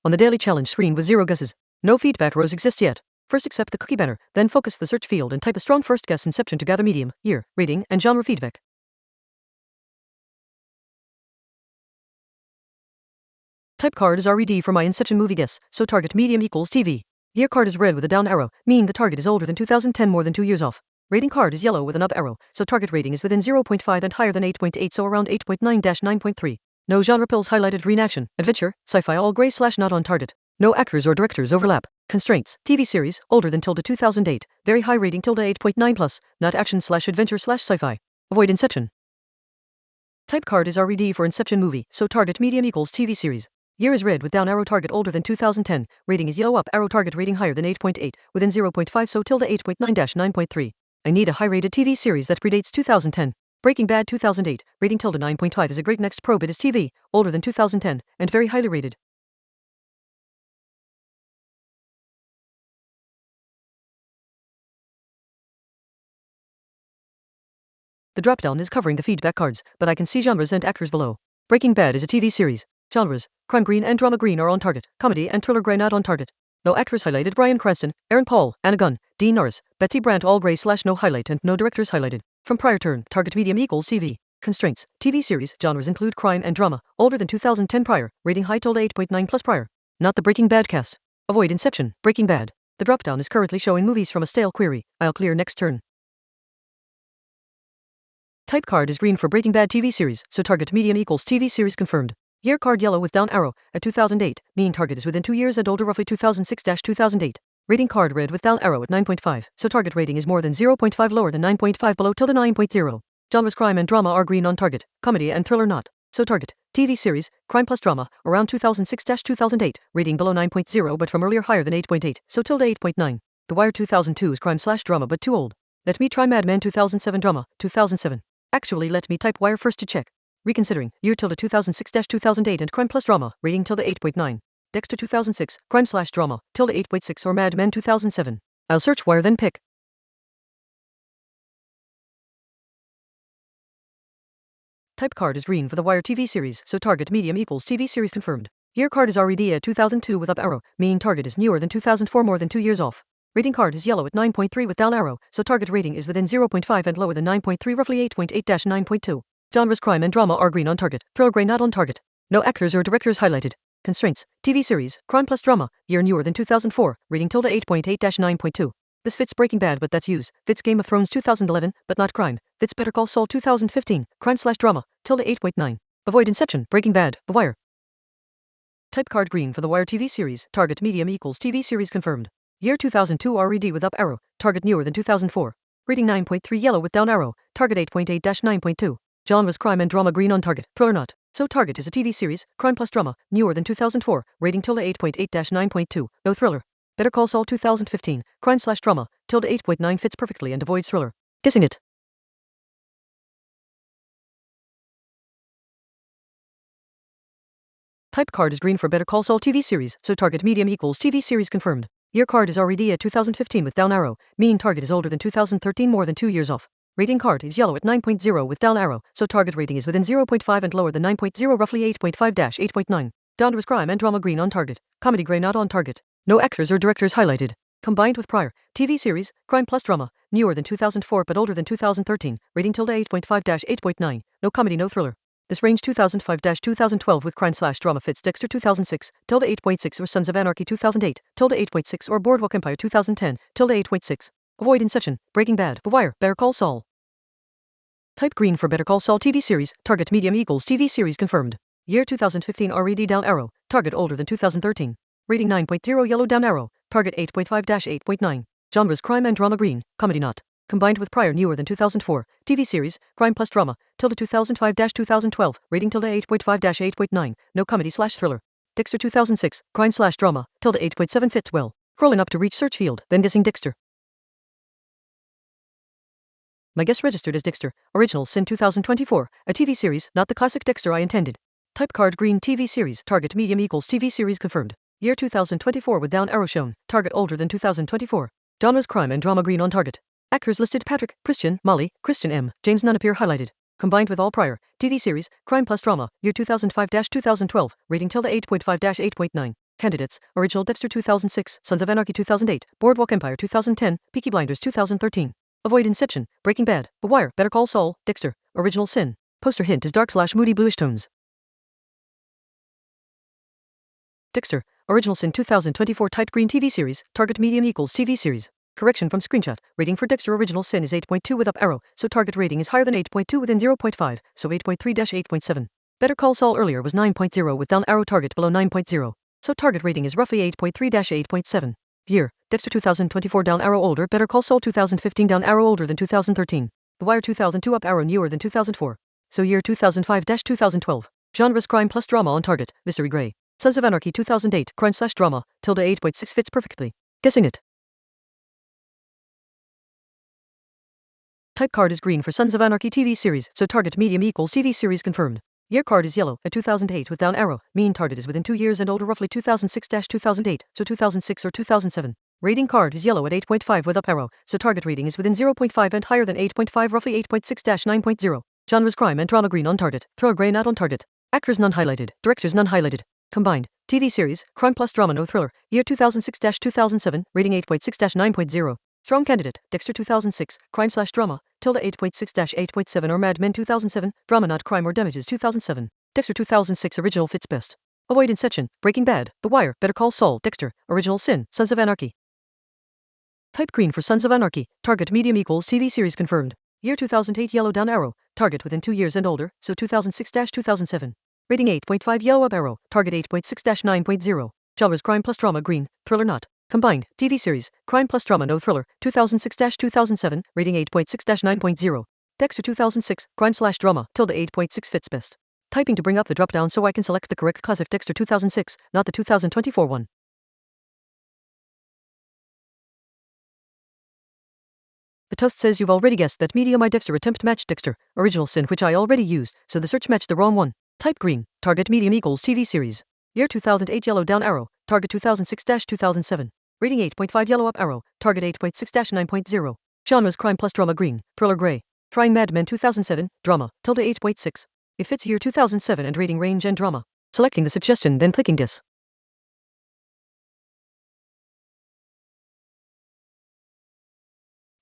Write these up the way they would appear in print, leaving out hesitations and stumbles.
On the daily challenge screen with 0 guesses. No feedback rows exist yet. First accept the cookie banner, then focus the search field and type a strong first guess Inception to gather medium, year, rating, and genre feedback. Type card is RED for my Inception movie guess, so target medium equals TV. Year card is red with a down arrow, meaning the target is older than 2010 more than 2 years off. Rating card is yellow with an up arrow, so target rating is within 0.5 and higher than 8.8, so around 8.9-9.3. No genre pills highlighted green action, adventure, sci-fi all gray / not on target. No actors or directors overlap. Constraints, TV series, older than ~2008, very high rating ~8.9 plus, not action / adventure / sci-fi. Avoid Inception. Type card is RED for Inception movie, so target medium equals TV series. Year is red with down arrow, target older than 2010, rating is yellow, up arrow, target rating higher than 8.8, within 0.5, so ~8.9-9.3. I need a high rated TV series that predates 2010. Breaking Bad 2008, rating ~9.5 is a great. Next probe, it is TV, older than 2010, and very highly rated. The dropdown is covering the feedback cards, but I can see genres and actors below. Breaking Bad is a TV series. Genres, crime green and drama green are on target, comedy and thriller gray not on target. No actors highlighted: Bryan Cranston, Aaron Paul, Anna Gunn, Dean Norris, Betsy Brandt all gray / no highlight, and no directors highlighted. From prior turn, target medium equals TV. Constraints, TV series, genres include crime and drama, older than 2010 prior, rating high ~8.9 plus prior. Not the Breaking Bad cast. Avoid Inception, Breaking Bad. The dropdown is currently showing movies from a stale query. I'll clear next turn. Type card is green for Breaking Bad TV series, so target medium equals TV series confirmed. Year card yellow with down arrow, at 2008, meaning target is within 2 years and older, roughly 2006-2008. Rating card red with down arrow at 9.5, so target rating is more than 0.5, lower than 9.5, below ~9.0. Genres crime and drama are green on target, comedy and thriller not, so target TV series, crime plus drama, around 2006-2008, rating below 9.0 but from earlier higher than 8.8, so ~8.9. The Wire 2002 is crime / drama but too old. Let me try Mad Men 2007 drama, 2007. Actually, let me type Wire first to check. Reconsidering, year ~2006-2008 and crime plus drama, rating ~8.9. Dexter 2006, crime / drama, ~8.6 or Mad Men 2007. I'll search Wire then pick. Type card is green for the Wire TV series, so target medium equals TV series confirmed. Year card is RED at 2002 with up arrow, meaning target is newer than 2004 more than 2 years off. Rating card is yellow at 9.3 with down arrow, so target rating is within 0.5 and lower than 9.3, roughly 8.8-9.2. Genres crime and drama are green on target, thriller gray not on target. No actors or directors highlighted. Constraints, TV series, crime plus drama, year newer than 2004, rating ~8.8-9.2. This fits Breaking Bad but that's used, fits Game of Thrones 2011, but not crime, fits Better Call Saul 2015, crime / drama, ~8.9. Avoid Inception, Breaking Bad, The Wire. Type card green for the Wire TV series, target medium equals TV series confirmed. Year 2002 RED with up arrow, target newer than 2004. Rating 9.3 yellow with down arrow, target 8.8-9.2. Genres crime and drama green on target, thriller not, so target is a TV series, crime plus drama, newer than 2004, rating ~8.8-9.2, no thriller. Better Call Saul 2015, crime / drama, ~8.9 fits perfectly and avoids thriller. Guessing it. Type card is green for Better Call Saul TV series, so target medium equals TV series confirmed. Year card is RED at 2015 with down arrow, meaning target is older than 2013 more than 2 years off. Rating card is yellow at 9.0 with down arrow, so target rating is within 0.5 and lower than 9.0, roughly 8.5-8.9. Genres crime and drama green on target, comedy gray not on target. No actors or directors highlighted. Combined with prior TV series, crime plus drama, newer than 2004 but older than 2013, rating ~8.5-8.9. No comedy, no thriller. This range 2005-2012 with crime / drama fits Dexter 2006, ~8.6 or Sons of Anarchy 2008, ~8.6 or Boardwalk Empire 2010, ~8.6. Avoid Inception, Breaking Bad, The Wire, Better Call Saul. Type green for Better Call Saul TV series, target medium equals TV series confirmed. Year 2015 RED down arrow, target older than 2013. Rating 9.0 yellow down arrow, target 8.5-8.9. Genres crime and drama green, comedy not. Combined with prior newer than 2004, TV series, crime plus drama, ~2005-2012, rating ~8.5-8.9, no comedy / thriller. Dexter 2006, crime / drama, ~8.7 fits well. Scrolling up to reach search field, then guessing Dexter. My guess registered as Dexter, original Sin 2024, a TV series, not the classic Dexter I intended. Type card green TV series, target medium equals TV series confirmed. Year 2024 with down arrow shown, target older than 2024. Genres crime and drama green on target. Actors listed: Patrick, Christian, Molly, Christian M, James none appear highlighted. Combined with all prior TV series, crime plus drama, year 2005-2012, rating ~8.5-8.9. Candidates: Original Dexter 2006, Sons of Anarchy 2008, Boardwalk Empire 2010, Peaky Blinders 2013. Avoid Inception, Breaking Bad, The Wire, Better Call Saul, Dexter, Original Sin. Poster hint is dark/moody bluish tones. Dexter, Original Sin 2024 type green TV series, target medium equals TV series. Correction from screenshot. Rating for Dexter Original Sin is 8.2 with up arrow, so target rating is higher than 8.2 within 0.5, so 8.3-8.7. Better Call Saul earlier was 9.0 with down arrow target below 9.0, so target rating is roughly 8.3-8.7. Year, Dexter 2024 down arrow older, Better Call Saul 2015 down arrow older than 2013. The Wire 2002 up arrow newer than 2004, so year 2005-2012. Genres crime plus drama on target, Mystery Grey. Sons of Anarchy 2008 crime/drama, tilde 8.6 fits perfectly. Guessing it. Type card is green for Sons of Anarchy TV series, so target medium equals TV series confirmed. Year card is yellow at 2008 with down arrow, mean target is within 2 years and older roughly 2006-2008, so 2006 or 2007. Rating card is yellow at 8.5 with up arrow, so target rating is within 0.5 and higher than 8.5 roughly 8.6-9.0. Genres crime and drama green on target, thriller gray not on target. Actors none highlighted, directors none highlighted. Combined, TV series, crime plus drama no thriller, year 2006-2007, rating 8.6-9.0. Strong candidate, Dexter 2006, crime/drama, tilde 8.6-8.7 or Mad Men 2007, drama not crime or damages 2007. Dexter 2006 original fits best. Avoid Inception, Breaking Bad, The Wire, Better Call Saul, Dexter, Original Sin, Sons of Anarchy. Type green for Sons of Anarchy, target medium equals TV series confirmed. Year 2008 yellow down arrow, target within 2 years and older, so 2006-2007. Rating 8.5 yellow up arrow, target 8.6-9.0. Genres crime plus drama green, thriller not. Combined, TV series, crime plus drama no thriller, 2006-2007, rating 8.6-9.0. Dexter 2006, crime/drama, tilde 8.6 fits best. Typing to bring up the drop down so I can select the correct classic Dexter 2006, not the 2024 one. The test says you've already guessed that medium I Dexter attempt matched Dexter, Original Sin which I already used, so the search matched the wrong one. Type green, target medium equals TV series. Year 2008 yellow down arrow, target 2006-2007. Rating 8.5 yellow up arrow, target 8.6-9.0. Genres crime plus drama green, thriller gray. Trying Mad Men 2007, drama, tilde 8.6. It fits year 2007 and rating range and drama. Selecting the suggestion then clicking guess.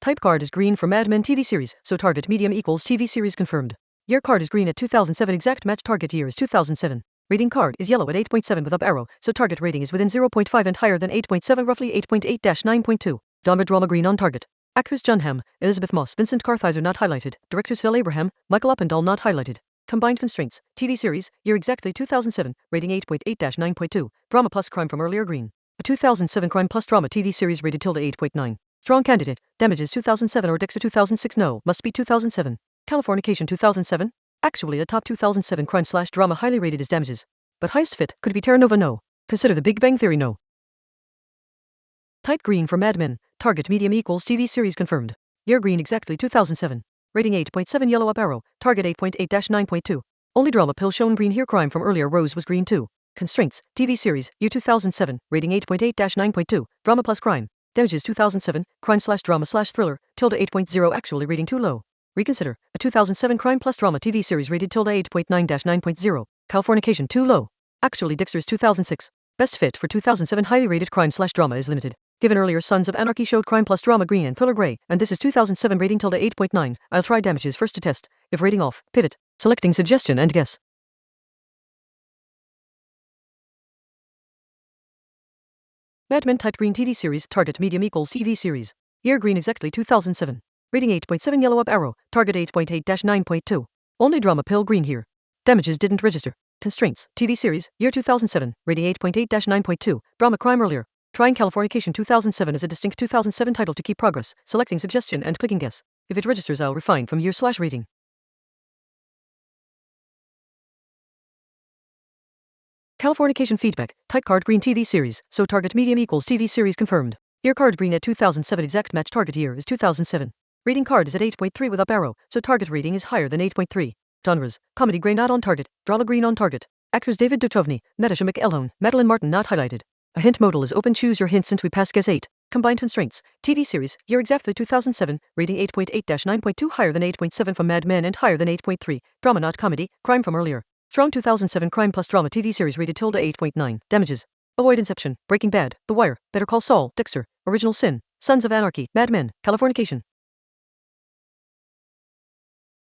Type card is green for Mad Men TV series, so target medium equals TV series confirmed. Year card is green at 2007 exact match target year is 2007. Rating card is yellow at 8.7 with up arrow, so target rating is within 0.5 and higher than 8.7 roughly 8.8-9.2. Drama green on target. Actors John Hamm, Elizabeth Moss, Vincent Kartheiser not highlighted. Directors Phil Abraham, Michael Uppendahl not highlighted. Combined constraints, TV series, year exactly 2007, rating 8.8-9.2. Drama plus crime from earlier green. A 2007 crime plus drama TV series rated tilde 8.9. Strong candidate, damages 2007 or Dexter 2006 no, must be 2007. Californication 2007? Actually the top 2007 crime/drama highly rated is damages. But highest fit could be Terra Nova no. Consider the Big Bang Theory no. Type green for Mad Men, target medium equals TV series confirmed. Year green exactly 2007. Rating 8.7 yellow up arrow, target 8.8-9.2. Only drama pill shown green here crime from earlier rows was green too. Constraints, TV series, year 2007, rating 8.8-9.2, drama plus crime. Damages 2007, crime/drama/thriller, tilde 8.0 actually rating too low. Reconsider, a 2007 crime plus drama TV series rated tilde 8.9-9.0, Californication too low. Actually Dexter's 2006. Best fit for 2007 highly rated crime/drama is limited. Given earlier Sons of Anarchy showed crime plus drama green and thriller gray, and this is 2007 rating tilde 8.9, I'll try damages first to test. If rating off, pivot. Selecting suggestion and guess. Mad Men type green TV series, target medium equals TV series. Year green exactly 2007. Rating 8.7 yellow up arrow, target 8.8-9.2. Only drama pill green here. Damages didn't register. Constraints, TV series, year 2007, rating 8.8-9.2, drama crime earlier. Trying Californication 2007 as a distinct 2007 title to keep progress, selecting suggestion and clicking guess. If it registers I'll refine from year/rating. Californication feedback, type card green TV series, so target medium equals TV series confirmed. Year card green at 2007 exact match target year is 2007. Rating card is at 8.3 with up arrow, so target rating is higher than 8.3. Genres, comedy gray not on target, drama green on target. Actors David Duchovny, Natasha McElhone, Madeline Martin not highlighted. A hint modal is open, choose your hint since we passed guess 8. Combined constraints, TV series, year exactly 2007, rating 8.8-9.2 higher than 8.7 from Mad Men and higher than 8.3. Drama not comedy, crime from earlier. Strong 2007 crime plus drama TV series rated tilde 8.9. Damages. Avoid Inception, Breaking Bad, The Wire, Better Call Saul, Dexter, Original Sin, Sons of Anarchy, Mad Men, Californication.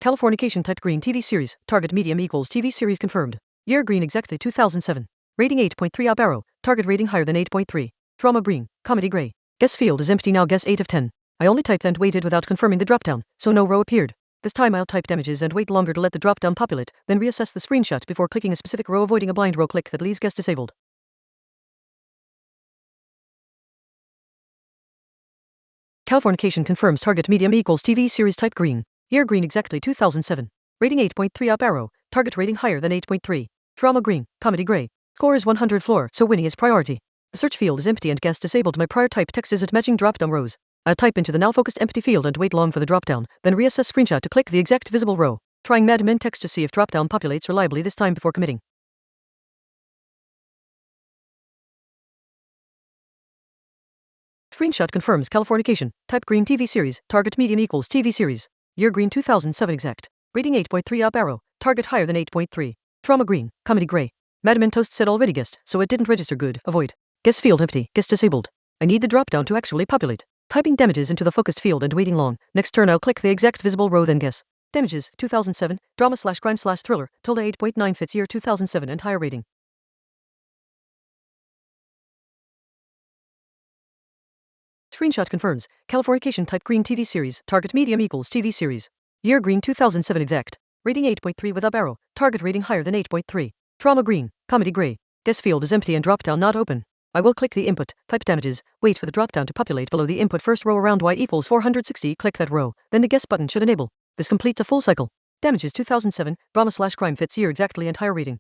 Californication type green TV series, target medium equals TV series confirmed. Year green exactly 2007. Rating 8.3 up arrow, target rating higher than 8.3. Drama green, comedy gray. Guess field is empty now, guess 8 of 10. I only typed and waited without confirming the dropdown, so no row appeared. This time I'll type images and wait longer to let the dropdown populate, then reassess the screenshot before clicking a specific row, avoiding a blind row click that leaves guess disabled. Californication confirms target medium equals TV series type green. Year green exactly 2007. Rating 8.3 up arrow, target rating higher than 8.3. Drama green, comedy gray. Score is 100 floor, so winning is priority. The search field is empty and guess disabled. My prior type text isn't matching dropdown rows. I'll type into the now focused empty field and wait long for the dropdown, then reassess screenshot to click the exact visible row. Trying Mad Men text to see if dropdown populates reliably this time before committing. Screenshot confirms Californication. Type green TV series. Target medium equals TV series. Year green 2007 exact. Rating 8.3 up arrow. Target higher than 8.3. Drama green. Comedy gray. Mad Men toast said already guessed, so it didn't register good. Avoid. Guess field empty. Guess disabled. I need the dropdown to actually populate. Typing damages into the focused field and waiting long. Next turn I'll click the exact visible row, then guess. Damages 2007. Drama/crime/thriller. Tilde 8.9 fits year 2007 and higher rating. Screenshot confirms. Californication type green TV series. Target medium equals TV series. Year green 2007 exact. Rating 8.3 with up arrow. Target rating higher than 8.3. Drama green. Comedy gray. Guess field is empty and dropdown not open. I will click the input, type damages, wait for the dropdown to populate below the input first row around y equals 460, click that row, then the guess button should enable. This completes a full cycle. Damages 2007, drama/crime fits year exactly and higher rating.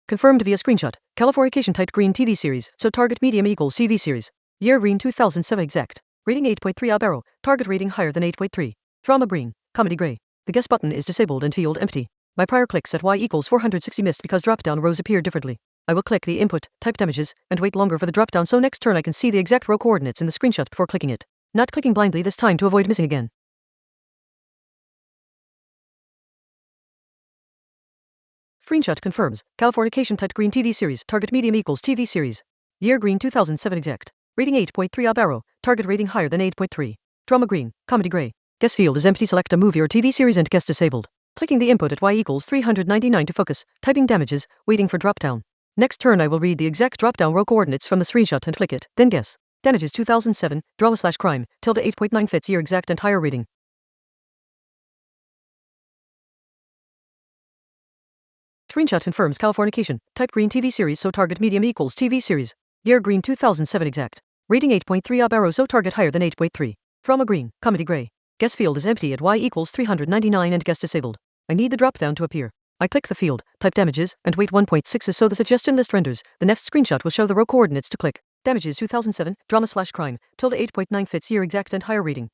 Confirmed via screenshot. Californication type green TV series, so target medium equals TV series. Year green 2007 exact. Rating 8.3 up arrow, target rating higher than 8.3. Drama green, comedy gray. The guess button is disabled and field empty. My prior clicks at y equals 460 missed because dropdown rows appear differently. I will click the input, type damages, and wait longer for the dropdown so next turn I can see the exact row coordinates in the screenshot before clicking it. Not clicking blindly this time to avoid missing again. Screenshot confirms. Californication type green TV series. Target medium equals TV series. Year green 2007 exact. Rating 8.3 up arrow. Target rating higher than 8.3. Drama green, comedy gray. Guess field is empty. Select a movie or TV series and guess disabled. Clicking the input at y equals 399 to focus, typing damages, waiting for dropdown. Next turn I will read the exact dropdown row coordinates from the screenshot and click it, then guess. Damages 2007, drama/crime, tilde 8.9 fits year exact and higher rating. Screenshot confirms Californication. Type green TV series, so target medium equals TV series. Year green 2007 exact. Rating 8.3 up arrow, so target higher than 8.3. Drama green, comedy gray. Guess field is empty at y equals 399 and guess disabled. I need the dropdown to appear. I click the field, type damages, and wait 1.6 so the suggestion list renders. The next screenshot will show the row coordinates to click. Damages 2007, drama/crime, tilde 8.9 fits year exact and higher rating.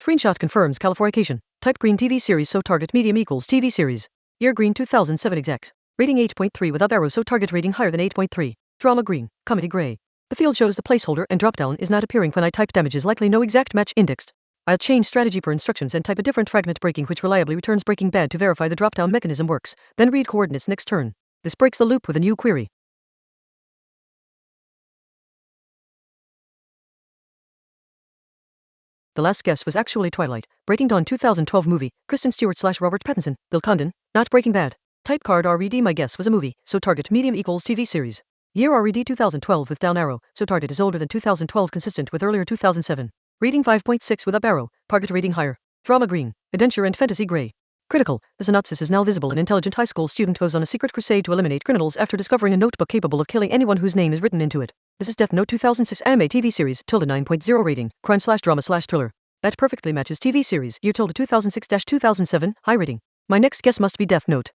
Screenshot confirms Californication. Type green TV series, so target medium equals TV series. Year green 2007 exact. Rating 8.3 with up arrow, so target rating higher than 8.3. Drama green, comedy gray. The field shows the placeholder and dropdown is not appearing when I type damages, likely no exact match indexed. I'll change strategy per instructions and type a different fragment breaking which reliably returns Breaking Bad to verify the dropdown mechanism works, then read coordinates next turn. This breaks the loop with a new query. The last guess was actually Twilight, Breaking Dawn 2012 movie, Kristen Stewart/Robert Pattinson, Bill Condon, not Breaking Bad. Type card RED, my guess was a movie, so target medium equals TV series. Year RED 2012 with down arrow, so target is older than 2012 consistent with earlier 2007. Rating 5.6 with up arrow, target rating higher. Drama green, adventure and fantasy gray. Critical, the synopsis is now visible. An intelligent high school student goes on a secret crusade to eliminate criminals after discovering a notebook capable of killing anyone whose name is written into it. This is Death Note 2006 anime TV series, tilde 9.0 rating, crime/drama/thriller. That perfectly matches TV series, year tilde 2006-2007, high rating. My next guess must be Death Note.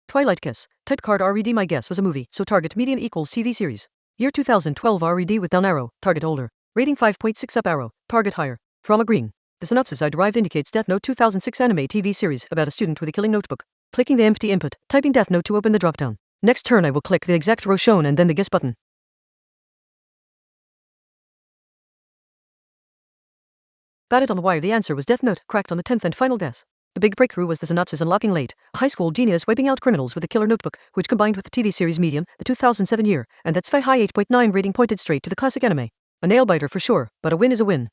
Twilight guess. Type card RED, my guess was a movie, so target medium equals TV series. Year 2012 RED with down arrow, target older. Rating 5.6 up arrow, target higher. Drama green. The synopsis I derived indicates Death Note 2006 anime TV series about a student with a killing notebook. Clicking the empty input, typing Death Note to open the dropdown. Next turn I will click the exact row shown and then the guess button. Batted on the wire, the answer was Death Note, cracked on the 10th and final guess. The big breakthrough was the synopsis unlocking late, a high school genius wiping out criminals with a killer notebook, which combined with the TV series medium, the 2007 year, and that sky-high 8.9 rating pointed straight to the classic anime. A nail-biter for sure, but a win is a win.